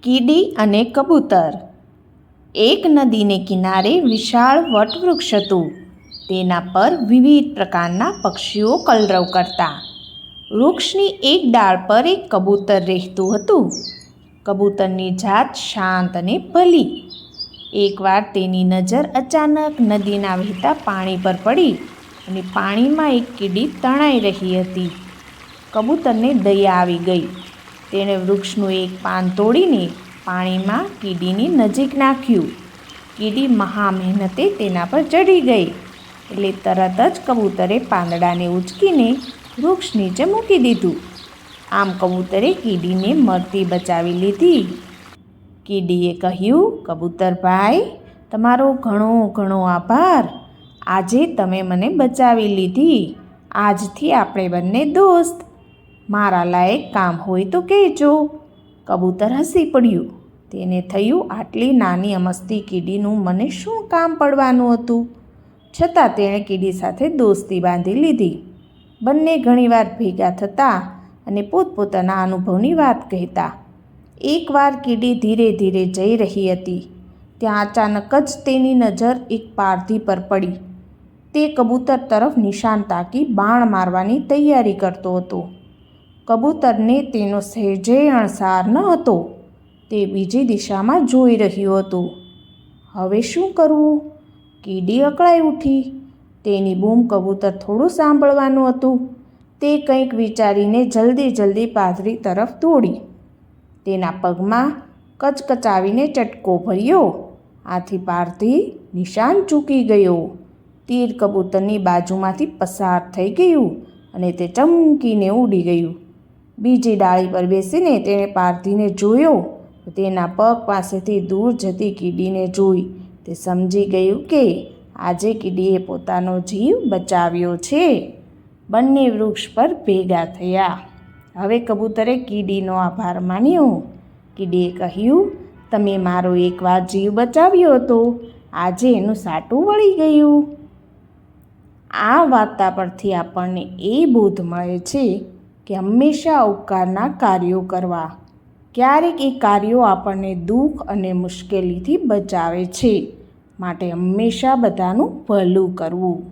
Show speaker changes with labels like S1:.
S1: કીડી અને કબૂતર. એક નદીને કિનારે વિશાળ વટવૃક્ષ હતું. તેના પર વિવિધ પ્રકારના પક્ષીઓ કલરવ કરતા. વૃક્ષની એક ડાળ પર એક કબૂતર રહેતું હતું. કબૂતરની જાત શાંત અને ભલી. એકવાર તેની નજર અચાનક નદીના વહેતા પાણી પર પડી અને પાણીમાં એક કીડી તણાઈ રહી હતી. કબૂતરને દયા આવી ગઈ. તેણે વૃક્ષનું એક પાન તોડીને પાણીમાં કીડીની નજીક નાખ્યું. કીડી મહા મહેનતે તેના પર ચડી ગઈ એટલે તરત જ કબૂતરે પાંદડાને ઉંચકીને વૃક્ષ નીચે મૂકી દીધું. આમ કબૂતરે કીડીને મરતી બચાવી લીધી. કીડીએ કહ્યું, કબૂતરભાઈ, તમારો ઘણો ઘણો આભાર. આજે તમે મને બચાવી લીધી. આજથી આપણે બંને દોસ્ત. મારા લાયક કામ હોય તો કહેજો. કબૂતર હસી પડ્યું. તેને થયું, આટલી નાની અમસ્તી કીડીનું મને શું કામ પડવાનું હતું. છતાં તેણે કીડી સાથે દોસ્તી બાંધી લીધી. બંને ઘણીવાર ભેગા થતા અને પોતપોતાના અનુભવની વાત કહેતા. એકવાર કીડી ધીરે ધીરે જઈ રહી હતી. ત્યાં અચાનક જ તેની નજર એક પારધી પર પડી. તે કબૂતર તરફ નિશાન તાકી બાણ મારવાની તૈયારી કરતો હતો. કબૂતરને તેનો સહેજે અણસાર ન હતો. તે બીજી દિશામાં જોઈ રહ્યું હતું. હવે શું કરવું? કીડી અકળાઈ ઉઠી. તેની બૂમ કબૂતર થોડું સાંભળવાનું હતું. તે કંઈક વિચારીને જલ્દી પારધી તરફ દોડી. તેના પગમાં કચકચાવીને ચટકો ભર્યો. આથી પારધી નિશાન ચૂકી ગયો. તીર કબૂતરની બાજુમાંથી પસાર થઈ ગયું અને તે ચમકીને ઉડી ગયું. બીજી ડાળી પર બેસીને તેણે પારધીને જોયો. તેના પગ પાસેથી દૂર જતી કીડીને જોઈ. તે સમજી ગયું કે આજે કીડીએ પોતાનો જીવ બચાવ્યો છે. બંને વૃક્ષ પર ભેગા થયા. હવે કબૂતરે કીડીનો આભાર માન્યો. કીડીએ કહ્યું, તમે મારો એકવાર જીવ બચાવ્યો હતો. આજે એનું સાટું વળી ગયું. આ વાર્તા પરથી આપણને એ બોધ મળે છે કે હંમેશા ઉપકારના કાર્યો કરવા. ક્યારેક એ કાર્યો આપણને દુઃખ અને મુશ્કેલીથી બચાવે છે. માટે હંમેશા બધાનું ભલું કરવું.